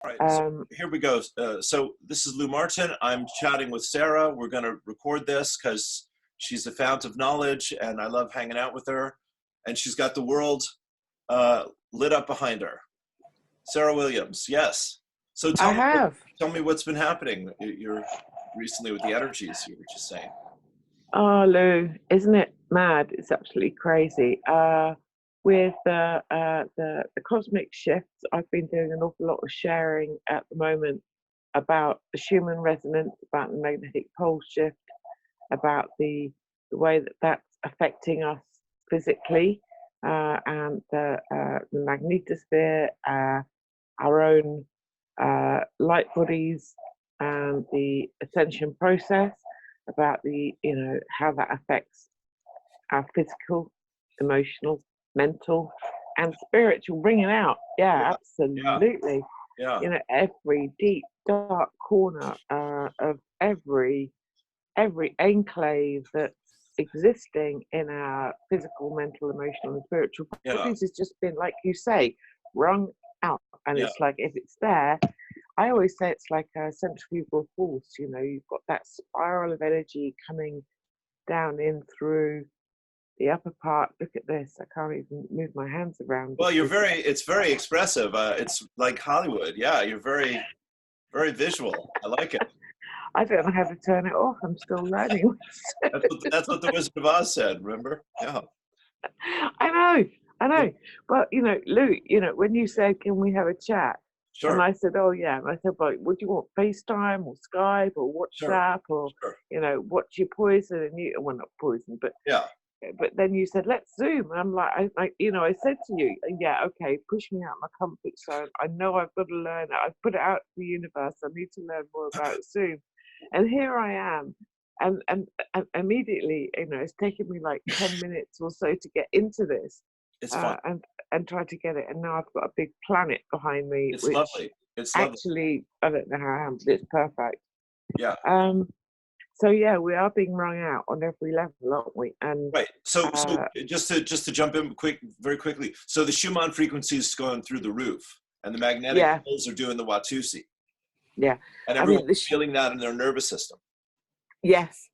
All right, so here we go. So this is Lou Martin. I'm chatting with Sarah. We're going to record this because she's a fount of knowledge, and I love hanging out with her. And she's got the world lit up behind her. Sarah Williams, yes. So tell me what's been happening. You're recently with the energies you were just saying. Oh, Lou, isn't it mad? It's absolutely crazy. With the cosmic shifts, I've been doing an awful lot of sharing at the moment about the Schumann resonance, about the magnetic pole shift, about the way that that's affecting us physically, and the magnetosphere, our own light bodies, and the ascension process, about the how that affects our physical, emotional, mental, and spiritual. Bringing out, absolutely. Yeah. Every deep dark corner of every enclave that's existing in our physical, mental, emotional, and spiritual bodies has just been, like you say, wrung out. And it's like, if it's there, I always say it's like a centrifugal force. You've got that spiral of energy coming down in through the upper part. Look at this. I can't even move my hands around. Well, it's very expressive. It's like Hollywood. Yeah, you're very, very visual. I like it. I don't know how to turn it off. I'm still learning. That's what the Wizard of Oz said, remember? Yeah. I know. But, Lou, when you said, can we have a chat? Sure. And I said, oh, yeah. And I said, well, would you want FaceTime or Skype or WhatsApp or, what's your poison? And well, not poison, but But then you said, let's Zoom. And I'm like, I said to you, yeah, okay, push me out my comfort zone. I know I've got to learn it. I've put it out to the universe. I need to learn more about Zoom. And here I am. And immediately, it's taken me like 10 minutes or so to get into this. It's fun. And try to get it. And now I've got a big planet behind me. It's lovely. It's actually, I don't know how I am, but it's perfect. Yeah. So yeah, we are being wrung out on every level, aren't we? And right. So just to jump in very quickly. So the Schumann frequency is going through the roof, and the magnetic poles are doing the Watusi. Yeah. And everyone's feeling that in their nervous system. Yes,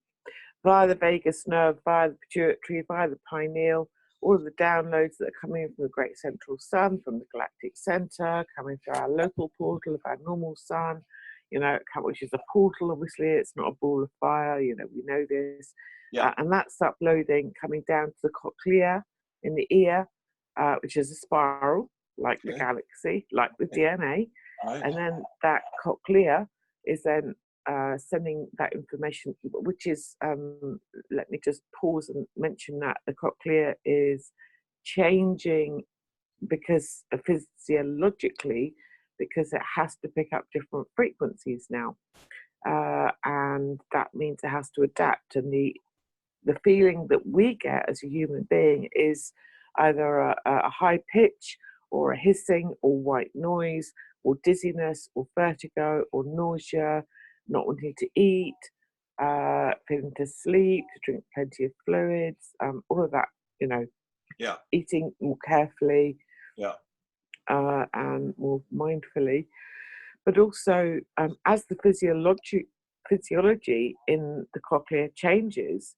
via the vagus nerve, via the pituitary, via the pineal. All of the downloads that are coming from the great central sun, from the galactic center, coming through our local portal of our normal sun. Which is a portal, obviously, it's not a ball of fire, we know this. And that's uploading, coming down to the cochlea in the ear, which is a spiral, like the galaxy, like the DNA. Right. And then that cochlea is then sending that information, which is, let me just pause and mention that the cochlea is changing because physiologically, because it has to pick up different frequencies now. And that means it has to adapt. And the feeling that we get as a human being is either a high pitch or a hissing or white noise or dizziness or vertigo or nausea, not wanting to eat, feeling to sleep, to drink plenty of fluids, all of that, eating more carefully. And more mindfully, but also as the physiology in the cochlea changes,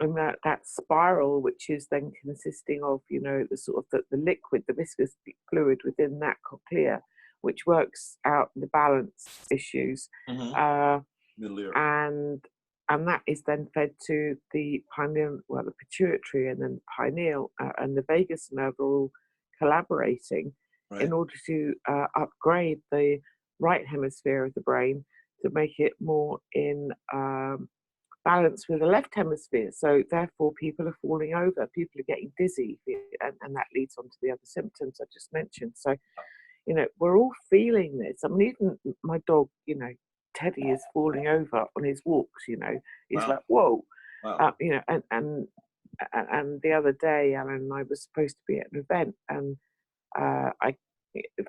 and that spiral, which is then consisting of the sort of the liquid, the viscous fluid within that cochlea, which works out the balance issues, and that is then fed to the pineal, the pituitary, and then the pineal and the vagus nerve are all collaborating. Right. In order to upgrade the right hemisphere of the brain to make it more in balance with the left hemisphere. So therefore, people are falling over, people are getting dizzy, and that leads on to the other symptoms I just mentioned. So, we're all feeling this. I mean, even my dog, Teddy is falling over on his walks. He's like, whoa, and the other day, Alan and I were supposed to be at an event, and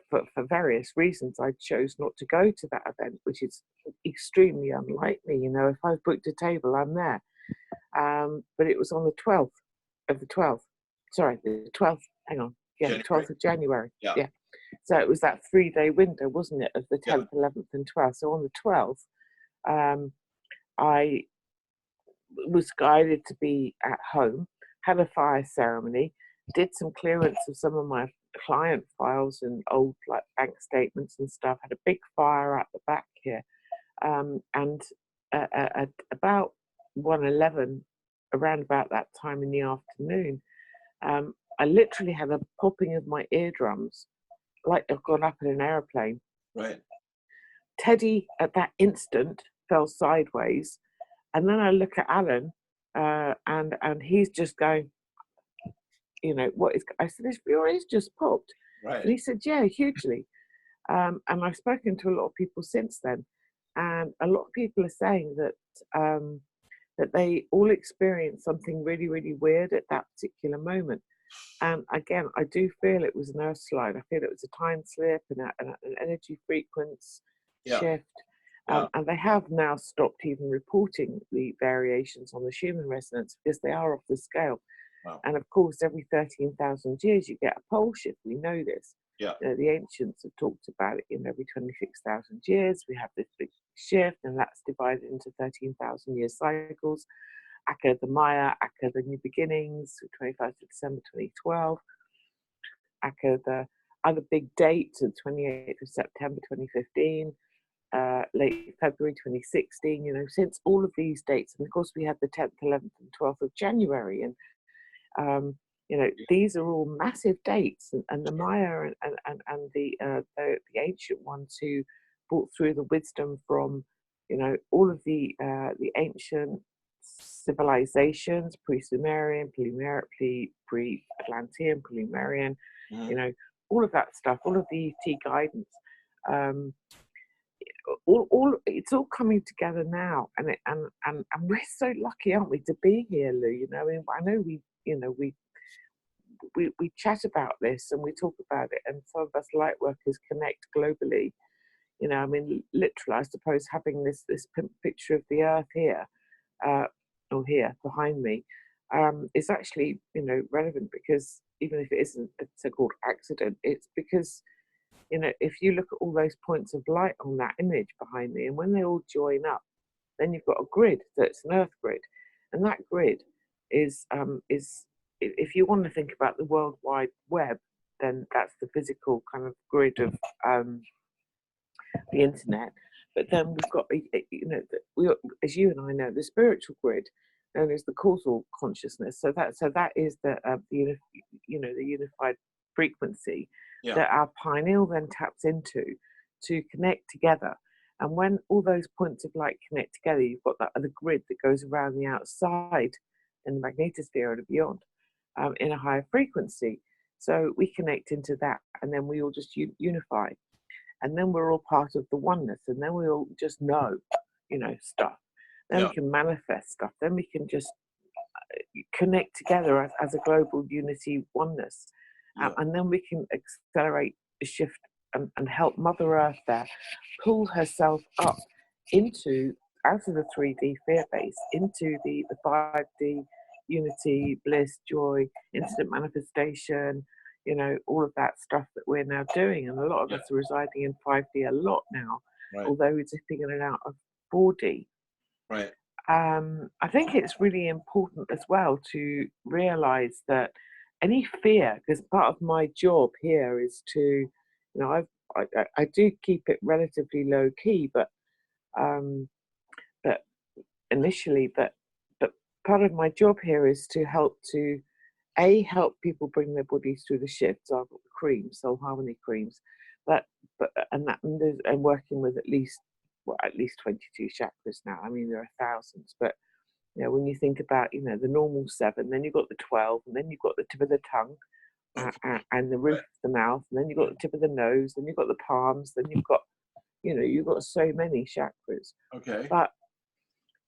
for various reasons, I chose not to go to that event, which is extremely unlike me. If I've booked a table, I'm there. But it was on the 12th of the 12th. Sorry, the 12th. Hang on. Yeah, January. The 12th of January. Yeah. So it was that 3-day window, wasn't it, of the 10th, 11th, and 12th. So on the 12th, I was guided to be at home, had a fire ceremony, did some clearance of some of my client files and old like bank statements and stuff, had a big fire at the back here. And at about 1:11, around about that time in the afternoon, I literally had a popping of my eardrums, like I've gone up in an aeroplane. Right. Teddy, at that instant, fell sideways. And then I look at Alan, and he's just going, you know, what is, I said, your ears just popped. Right. And he said, yeah, hugely. And I've spoken to a lot of people since then. And a lot of people are saying that that they all experienced something really, really weird at that particular moment. And again, I do feel it was an earth slide. I feel it was a time slip and an energy frequency shift. And they have now stopped even reporting the variations on the Schumann resonance because they are off the scale. Wow. And of course, every 13,000 years, you get a pole shift. We know this. Yeah. The ancients have talked about it. In every 26,000 years, we have this big shift, and that's divided into 13,000 year cycles. Aka the Maya, Aka the New Beginnings, 21st of December 2012. Aka the other big dates, the 28th of September 2015. Late February 2016, you know, since all of these dates, and of course we had the 10th, 11th, and 12th of January, and you know, these are all massive dates, and the Maya and the ancient ones who brought through the wisdom from, you know, all of the ancient civilizations, pre-Sumerian, pre-Atlantean, Pre-Lemurian, you know, all of that stuff, all of the ET guidance. All it's all coming together now, and we're so lucky, aren't we, to be here, Lou? You know, I know we chat about this and we talk about it, and some of us light workers connect globally. You know, I mean, literally, I suppose having this picture of the Earth here, or here behind me, is actually, you know, relevant, because even if it isn't a so-called accident, it's because, you know, if you look at all those points of light on that image behind me, and when they all join up, then you've got a grid that's an Earth grid, and that grid is if you want to think about the World Wide Web, then that's the physical kind of grid of the internet. But then we've got, you know, as you and I know, the spiritual grid, known as the causal consciousness. So that is the unified frequency that our pineal then taps into to connect together. And when all those points of light connect together, you've got that other grid that goes around the outside in the magnetosphere and beyond, in a higher frequency. So we connect into that, and then we all just unify. And then we're all part of the oneness, and then we all just know, you know, stuff. Then we can manifest stuff. Then we can just connect together as a global unity oneness. And then we can accelerate the shift and help Mother Earth there pull herself up out of the 3D fear base into the 5D unity, bliss, joy, instant manifestation, you know, all of that stuff that we're now doing. And a lot of us are residing in 5D a lot now, although we're dipping in and out of 4D. Right. I think it's really important as well to realize that any fear, because part of my job here is to, you know, I do keep it relatively low key, but initially, but part of my job here is to help people bring their bodies through the shifts. I've got the creams, soul harmony creams, and working with at least 22 chakras now. I mean, there are thousands, but you know, when you think about, you know, the normal 7, then you've got the 12, and then you've got the tip of the tongue, and the roof of the mouth, and then you've got the tip of the nose, then you've got the palms, then you've got, you know, you've got so many chakras. Okay. But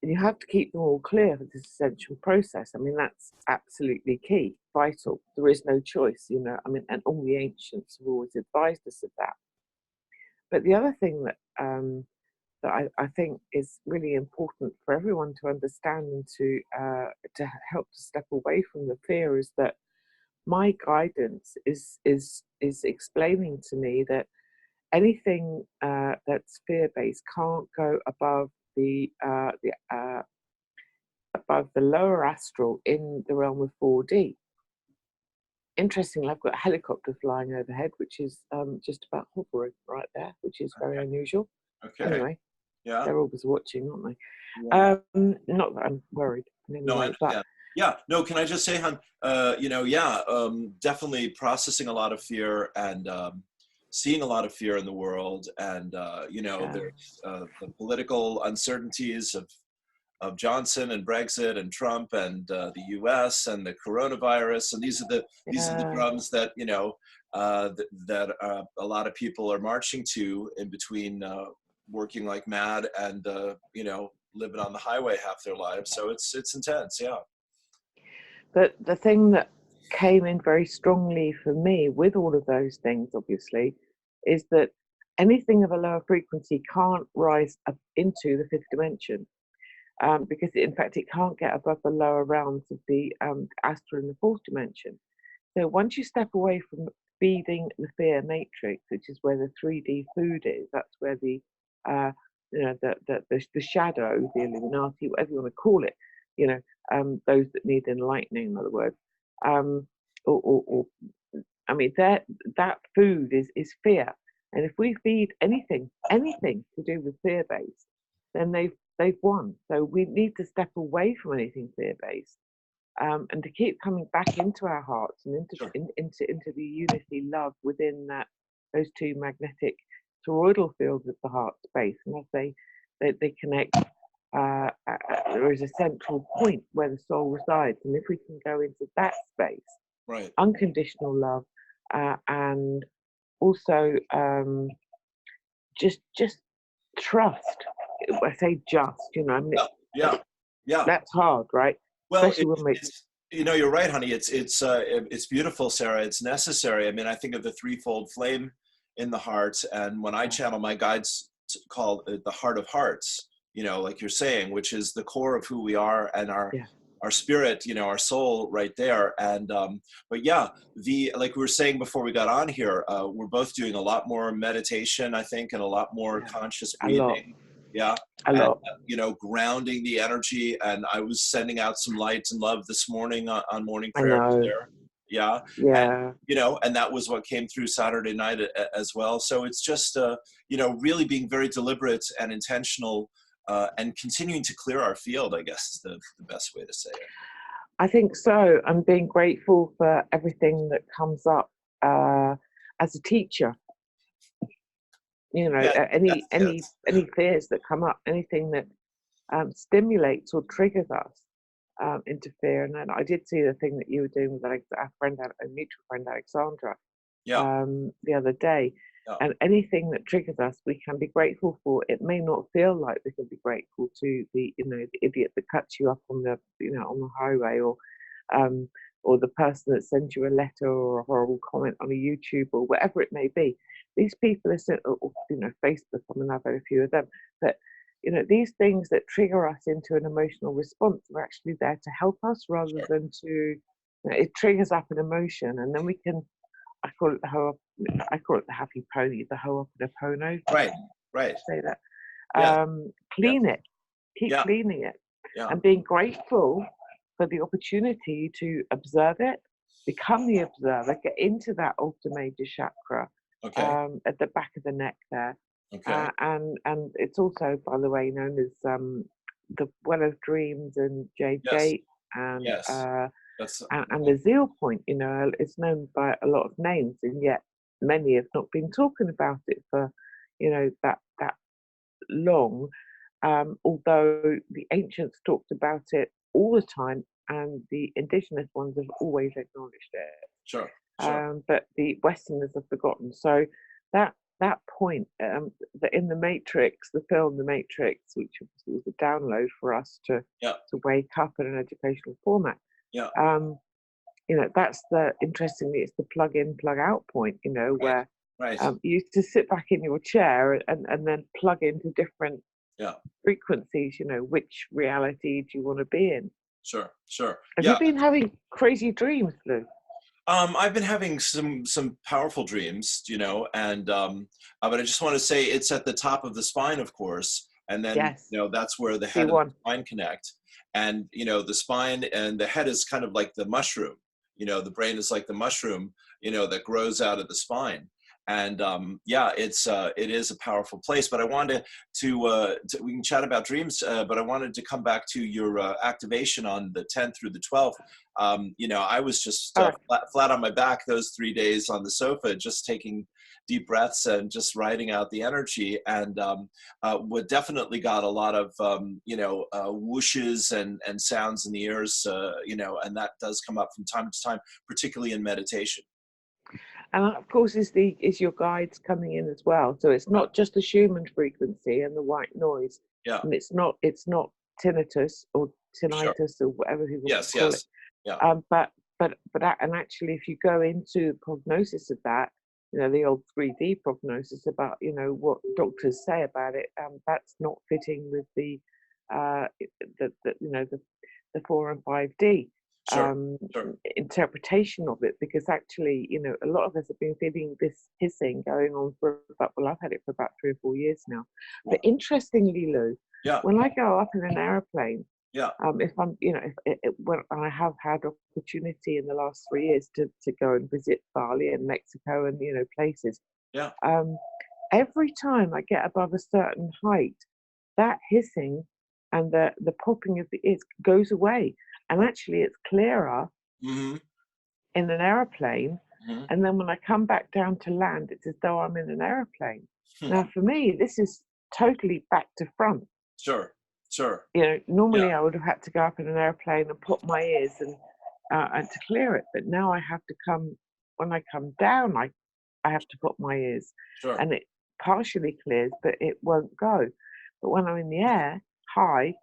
you have to keep them all clear for this essential process. I mean, that's absolutely key, vital. There is no choice, you know. I mean, and all the ancients have always advised us of that. But the other thing that I think is really important for everyone to understand and to help to step away from the fear is that my guidance is explaining to me that anything that's fear-based can't go above above the lower astral in the realm of 4D. Interestingly, I've got a helicopter flying overhead, which is just about hovering right there, which is very unusual. Okay. Anyway, Yeah. they're always watching, aren't they? Yeah. Not that I'm worried in any No, I way, but understand. Yeah. No, can I just say, hon, definitely processing a lot of fear and seeing a lot of fear in the world. And, there's the political uncertainties of Johnson and Brexit and Trump and the U.S. and the coronavirus, and these are the drums that a lot of people are marching to in between working like mad and living on the highway half their lives. So it's intense, yeah. But the thing that came in very strongly for me with all of those things, obviously, is that anything of a lower frequency can't rise up into the fifth dimension. Because in fact it can't get above the lower realms of the astral in the fourth dimension. So once you step away from feeding the fear matrix, which is where the 3D food is, that's where the the shadow, the Illuminati, whatever you want to call it, those that need enlightening, in other words, or I mean that food is fear, and if we feed anything to do with fear based, then they've won. So we need to step away from anything fear-based, and to keep coming back into our hearts and into the unity love within those two magnetic toroidal fields of the heart space. And as they connect, there is a central point where the soul resides. And if we can go into that space, right, unconditional love, and also just trust. I say just, I mean, yeah. that's hard, right? Well, Especially when we. You're right, honey. It's beautiful, Sarah. It's necessary. I mean, I think of the threefold flame in the heart, and when I channel my guides, call it the heart of hearts. Like you're saying, which is the core of who we are and our spirit, our soul, right there. And but yeah, like we were saying before we got on here, we're both doing a lot more meditation, I think, and a lot more conscious breathing. Yeah. A lot. Grounding the energy. And I was sending out some light and love this morning on morning prayer there. Yeah. Yeah. And that was what came through Saturday night as well. So it's just, really being very deliberate and intentional and continuing to clear our field, I guess is the best way to say it. I think so. I'm being grateful for everything that comes up as a teacher. Any fears that come up, anything that stimulates or triggers us into fear. And then I did see the thing that you were doing with our friend, a mutual friend, Alexandra, the other day. Yeah. And anything that triggers us, we can be grateful for. It may not feel like we can be grateful to the idiot that cuts you up on the on the highway, or the person that sends you a letter or a horrible comment on a YouTube or whatever it may be. These people are, Facebook. I mean, I've had a few of them. But these things that trigger us into an emotional response are actually there to help us rather than to. It triggers up an emotion, and then we can. I call it the happy pony, the ho'oponopono. Right. Say that. Clean it. Keep cleaning it, and being grateful for the opportunity to observe it, become the observer, get into that ultra major chakra at the back of the neck there. Okay. And it's also, by the way, known as the Well of Dreams and Jade Gate and the Zeal Point. It's known by a lot of names, and yet many have not been talking about it for that long. Although the ancients talked about it all the time, and the indigenous ones have always acknowledged it. Sure. But the Westerners have forgotten. So that point, that in the Matrix, the film The Matrix, which was a download for us to wake up in an educational format. Yeah. That's interestingly, it's the plug in, plug out point. Where right. You used to sit back in your chair and then plug into different frequencies. Which reality do you want to be in? Sure. Have you been having crazy dreams, Lou? I've been having some powerful dreams, and but I just want to say it's at the top of the spine, of course, and then Yes, that's where the head and C1. the spine connect, and the spine and the head is kind of like the mushroom. The brain is like the mushroom, that grows out of the spine, and yeah, it is a powerful place. But I wanted to we can chat about dreams, but I wanted to come back to your activation on the 10th through the 12th. I was just All right. flat on my back those 3 days on the sofa, just taking deep breaths and just riding out the energy. And what definitely got a lot of, whooshes and sounds in the ears, and that does come up from time to time, particularly in meditation. And of course, is your guides coming in as well. So it's Yeah. not just the Schumann frequency and the white noise, Yeah. and it's not tinnitus or Sure. tinnitus or whatever people Yes. call it. Yes. Yeah. And actually, if you go into prognosis of that, the old 3D prognosis about what doctors say about it, that's not fitting with the 4 and 5D Sure. um, Sure. interpretation of it, because actually, a lot of us have been feeling this hissing going on for about, well, I've had it for about 3 or 4 years now. But interestingly, Lou, Yeah. when I go up in an aeroplane, Yeah. if I'm, when I have had opportunity in the last 3 years to go and visit Bali and Mexico and places, Yeah. um, every time I get above a certain height, that hissing and the popping of the ears goes away, and actually it's clearer Mm-hmm. in an aeroplane. Mm-hmm. And then when I come back down to land, it's as though I'm in an aeroplane. Hmm. Now, for me, this is totally back to front. Sure. Sure. Yeah. Normally I would have had to go up in an airplane and put my ears and to clear it, but now I have to come when I come down. I have to put my ears, Sure. and it partially clears, but it won't go. But when I'm in the air, high,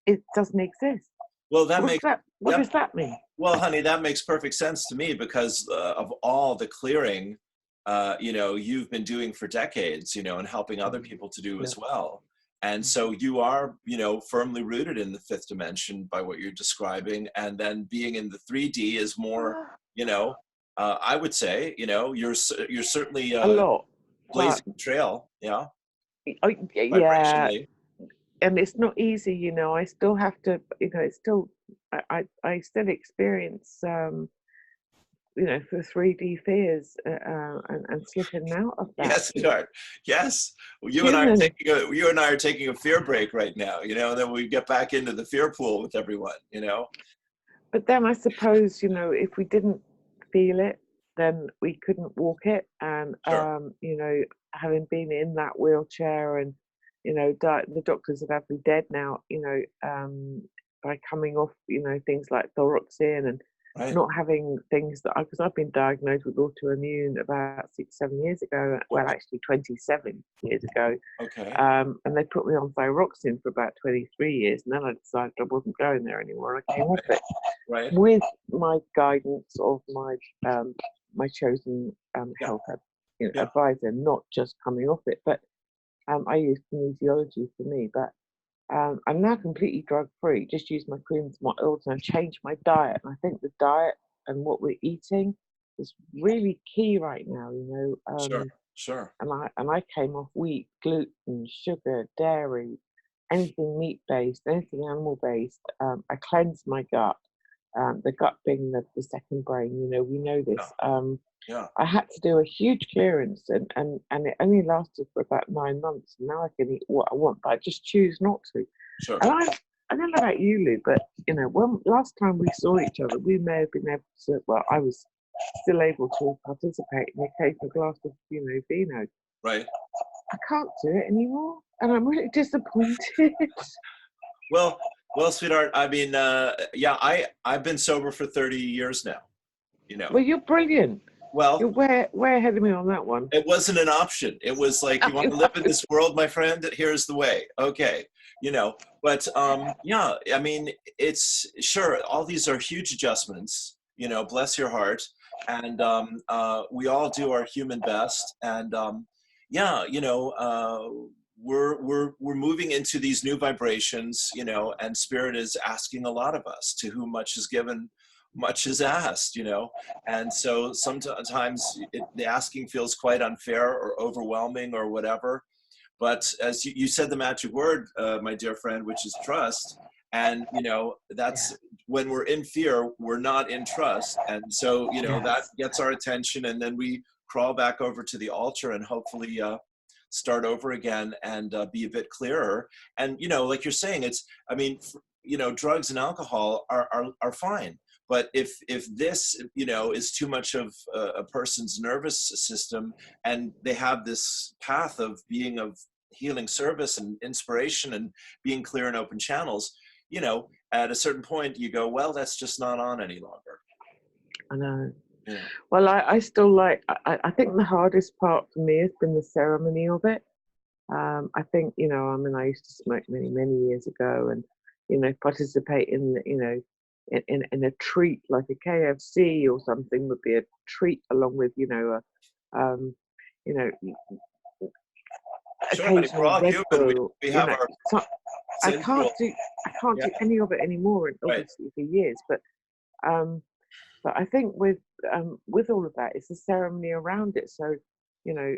it doesn't exist. Well, What that does that mean? Well, honey, that makes perfect sense to me because of all the clearing, you've been doing for decades, and helping other Mm, people to do yeah. as well. And Mm. so you are, firmly rooted in the fifth dimension by what you're describing. And then being in the 3D is more, you know, I would say, you're certainly A lot, blazing but a trail, yeah, yeah, vibrationally. and it's not easy. I still have to. It's still. I still experience. For 3D fears and slipping out of that. Yes, sweetheart. Yes. Well, Human. you and I are taking a fear break right now, and then we get back into the fear pool with everyone. But then I suppose, if we didn't feel it, then we couldn't walk it. And, Sure. having been in that wheelchair and, the doctors would have me dead now, by coming off, things like thyroxine and Right. not having things because I've been diagnosed with autoimmune about 6, 7 years ago. Well, Okay. actually 27 years ago. Okay. And they put me on thyroxine for about 23 years, and then I decided I wasn't going there anymore. I came off it Right. with my guidance of my chosen Yeah. health Yeah. advisor, not just coming off it. But I use kinesiology for me. But I'm now completely drug free. Just use my creams, my oils, and I've changed my diet. And I think the diet and what we're eating is really key right now. Sure. Sure. And I came off wheat, gluten, sugar, dairy, anything meat based, anything animal based. I cleansed my gut. The gut being the second brain. We know Yeah. this. Yeah. I had to do a huge clearance, and it only lasted for about 9 months. And now I can eat what I want, but I just choose not to. Sure. And I don't know about you, Lou, but when last time we saw each other, we may have been able to. Well, I was still able to participate in the occasional glass of, vino. Right. I can't do it anymore, and I'm really disappointed. Well, sweetheart, I mean, yeah, I've been sober for 30 years now, you know. Well, you're brilliant. You're Well, way ahead of me on that one. it wasn't an option. It was like, you want to live in this world, my friend? Here's the way. Okay. But yeah, I mean, it's sure, all these are huge adjustments, bless your heart. And we all do our human best. And yeah, we're moving into these new vibrations, and spirit is asking a lot of us. To whom much is given, much is asked, you know. And so sometimes the asking feels quite unfair or overwhelming or whatever. But as you said the magic word, my dear friend, which is trust. And, you know, that's when we're in fear, we're not in trust. And so, you know, that gets our attention, and then we crawl back over to the altar and hopefully start over again and be a bit clearer. And, you know, like you're saying, it's, I mean, you know, drugs and alcohol are fine. But if this, you know, is too much of a person's nervous system, and they have this path of being of healing service and inspiration and being clear and open channels, you know, at a certain point you go, well, that's just not on any longer. I know. Yeah. Well, I still like, I think the hardest part for me has been the ceremony of it. I think, you know, I mean, I used to smoke many, many years ago, and, you know, participate in, you know, in a treat like a KFC or something would be a treat, along with, you know, you know, Sure, I mean, we're occasional all Red human. Bull, We you have know. our So I sensual. can't Yeah, do any of it anymore, and right. obviously for years. Um, but I think with all of that, it's the ceremony around it. So, you know,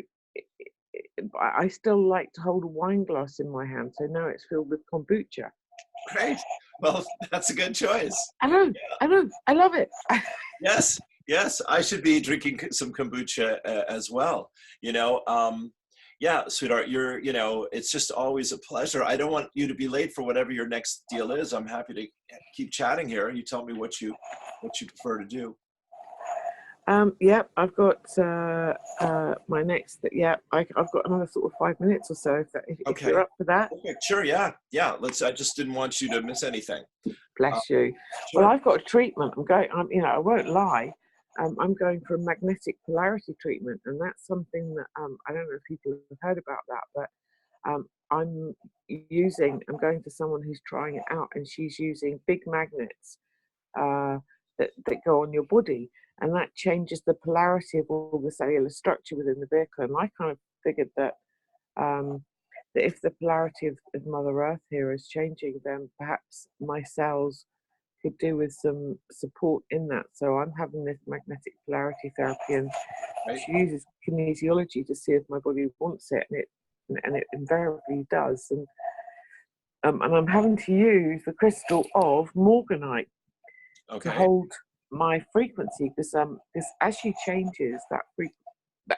I still like to hold a wine glass in my hand. So now it's filled with kombucha. Great. Well, that's a good choice. I know, I love it. Yes, yes, I should be drinking some kombucha as well. You know, yeah, sweetheart, you know, it's just always a pleasure. I don't want you to be late for whatever your next deal is. I'm happy to keep chatting here. You tell me what you prefer to do. Yeah, I've got my next. Yeah, I've got another sort of 5 minutes or so. If you're Okay. up for that. Okay, sure, yeah, yeah. Let's. I just didn't want you to miss anything. Bless you. Well, Sure. I've got a treatment. You know, I won't lie. I'm going for a magnetic polarity treatment, and that's something that I don't know if people have heard about that, but I'm going to someone who's trying it out, and she's using big magnets that go on your body, and that changes the polarity of all the cellular structure within the vehicle. And I kind of figured that that if the polarity of Mother Earth here is changing, then perhaps my cells could do with some support in that. So I'm having this magnetic polarity therapy, and she uses kinesiology to see if my body wants it, and it invariably does. And I'm having to use the crystal of morganite to Okay. hold my frequency, because as she changes that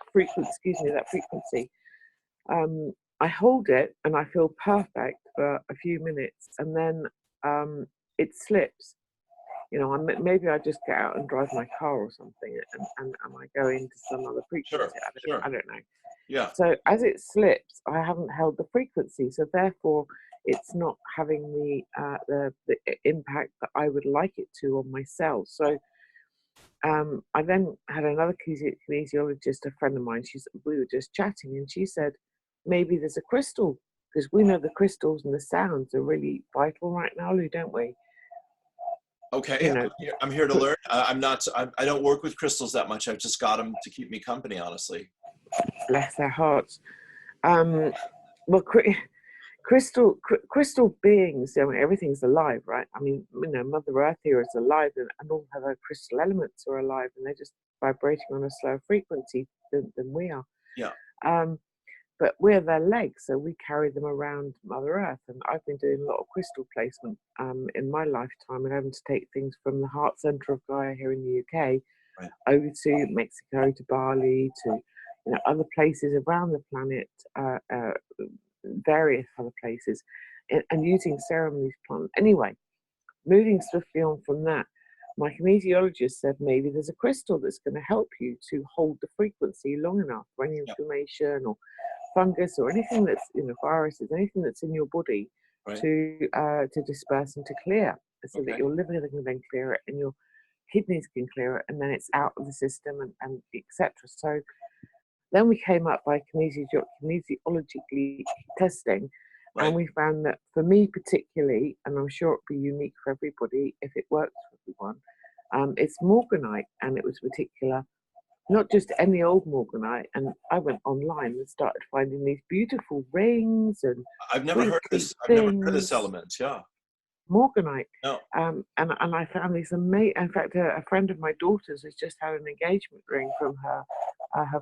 frequency, I hold it and I feel perfect for a few minutes, and then it slips. You know, maybe I just get out and drive my car or something, and I go into some other frequency. Sure. Sure. I don't know. Yeah. So as it slips, I haven't held the frequency, so therefore it's not having the impact that I would like it to on my cells. So I then had another kinesiologist, a friend of mine. We were just chatting, and she said maybe there's a crystal, because we know the crystals and the sounds are really vital right now, Lou, don't we? Okay. You know, I'm here to learn. I'm not. I don't work with crystals that much. I've just got them to keep me company, honestly. bless their hearts. Well, crystal beings, I mean, everything's alive, right? I mean, you know, Mother Earth here is alive, and all of her crystal elements are alive, and they're just vibrating on a slower frequency than we are. Yeah. But we're their legs, so we carry them around Mother Earth. And I've been doing a lot of crystal placement in my lifetime, and having to take things from the Heart Centre of Gaia here in the UK Right. over to Mexico, to Bali, to other places around the planet, various other places, and using ceremonies plant. Anyway, moving swiftly on from that, my kinesiologist said maybe there's a crystal that's going to help you to hold the frequency long enough for any inflammation or fungus or anything that's, viruses, anything that's in your body, Right. to disperse and to clear, so Okay. that your liver can then clear it, and your kidneys can clear it, and then it's out of the system, and etc. So then we came up by kinesiologically testing, Right. and we found that for me particularly, and I'm sure it'll be unique for everybody if it works for everyone, it's morganite, and it was particular, not just any old morganite. And I went online and started finding these beautiful rings and I've never heard this. I've never heard this element. Yeah. morganite. No. And I found these amazing. In fact, a friend of my daughter's has just had an engagement ring from her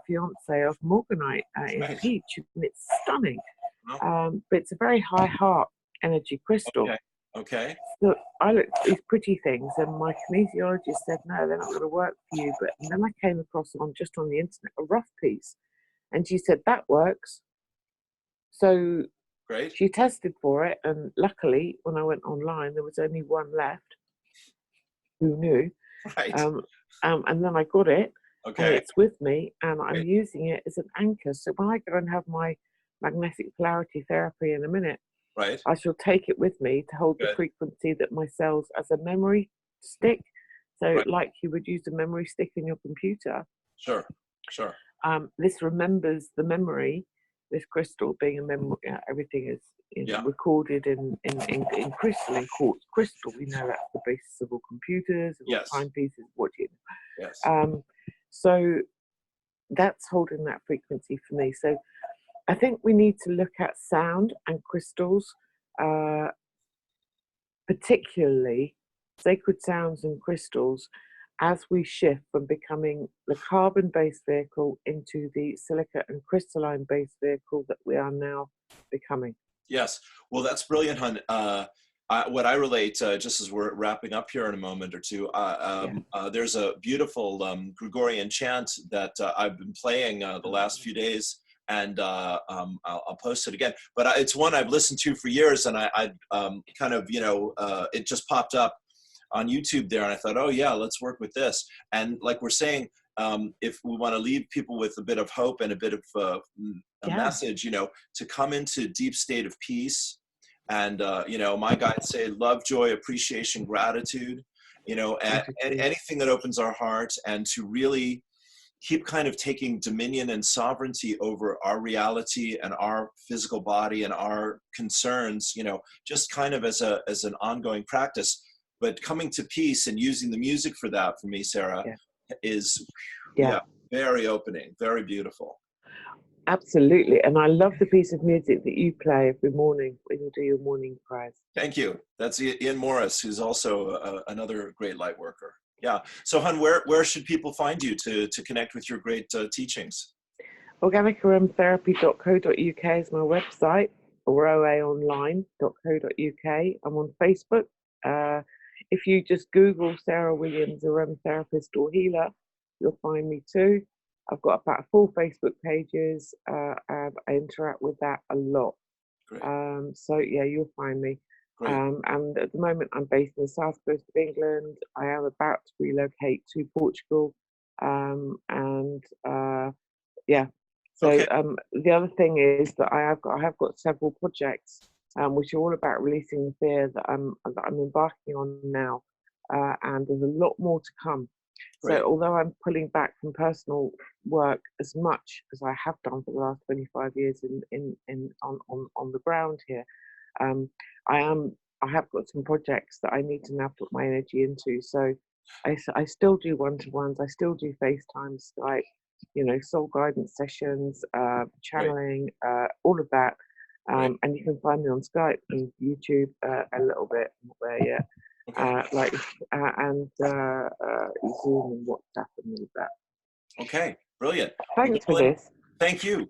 fiance of morganite in Right. peach, and it's stunning. No. But it's a very high heart energy crystal. Okay. Okay. So I looked at these pretty things, and my kinesiologist said, no, they're not going to work for you. But then I came across just on the internet a rough piece, and she said that works. So Great. she tested for it, and luckily, when I went online, there was only one left. Who knew? Right. And then I got it, and Okay. it's with me, and I'm Great. using it as an anchor. So when I go and have my magnetic polarity therapy in a minute, Right. I shall take it with me to hold the Good. frequency that my cells as a memory stick. So Right. like you would use a memory stick in your computer. Sure. Sure. This remembers the memory. This crystal being a memory, everything is Yeah. recorded in crystal, in quartz crystal. We know that's the basis of all computers, of Yes. all timepieces, watching. Yes. So that's holding that frequency for me. So I think we need to look at sound and crystals, particularly sacred sounds and crystals, as we shift from becoming the carbon-based vehicle into the silica and crystalline-based vehicle that we are now becoming. Yes. Well, that's brilliant, hon. What I relate, just as we're wrapping up here in a moment or two, there's a beautiful Gregorian chant that I've been playing the last few days, and I'll post it again. But it's one I've listened to for years, and I kind of, it just popped up on YouTube there, and I thought, oh yeah, let's work with this. And like we're saying, if we want to leave people with a bit of hope and a bit of a message, to come into deep state of peace. And, my guides say love, joy, appreciation, gratitude, and anything that opens our heart, and to really keep kind of taking dominion and sovereignty over our reality and our physical body and our concerns, just kind of as an ongoing practice. But coming to peace and using the music for that, for me, Sarah, is very opening, very beautiful. Absolutely. And I love the piece of music that you play every morning when you do your morning prayers. Thank you. That's Ian Morris, who's also another great light worker. Yeah. So, hon, where should people find you to connect with your great teachings? organicaromatherapy.co.uk is my website, or oaonline.co.uk. I'm on Facebook. If you just Google Sarah Williams, aromatherapist or healer, you'll find me too. I've got about 4 Facebook pages, and I interact with that a lot. Great. So yeah, you'll find me. And at the moment, I'm based in the south coast of England. I am about to relocate to Portugal, So the other thing is that I have got several projects, which are all about releasing the fear that I'm embarking on now, and there's a lot more to come. Great. So although I'm pulling back from personal work as much as I have done for the last 25 years on the ground here, I have got some projects that I need to now put my energy into. So I still do one-to-ones, I still do FaceTime, Skype, soul guidance sessions, channeling, all of that. And you can find me on Skype and YouTube a little bit, not there yet. And Zoom and WhatsApp and all of that. Okay, brilliant. Thanks for this. Thank you.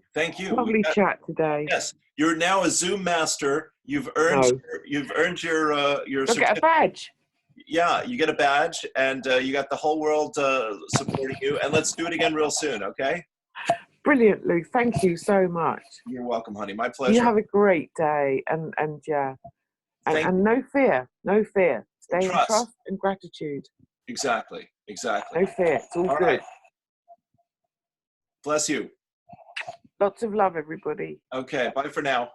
Lovely chat today. Yes, you're now a Zoom master. You've earned your Look at a badge. Yeah, you get a badge, and you got the whole world supporting you. And let's do it again real soon, okay? Brilliant, Lou. Thank you so much. You're welcome, honey. My pleasure. You have a great day, and no fear. Stay in trust and gratitude. Exactly. No fear. It's all good. Right. Bless you. Lots of love, everybody. Okay, bye for now.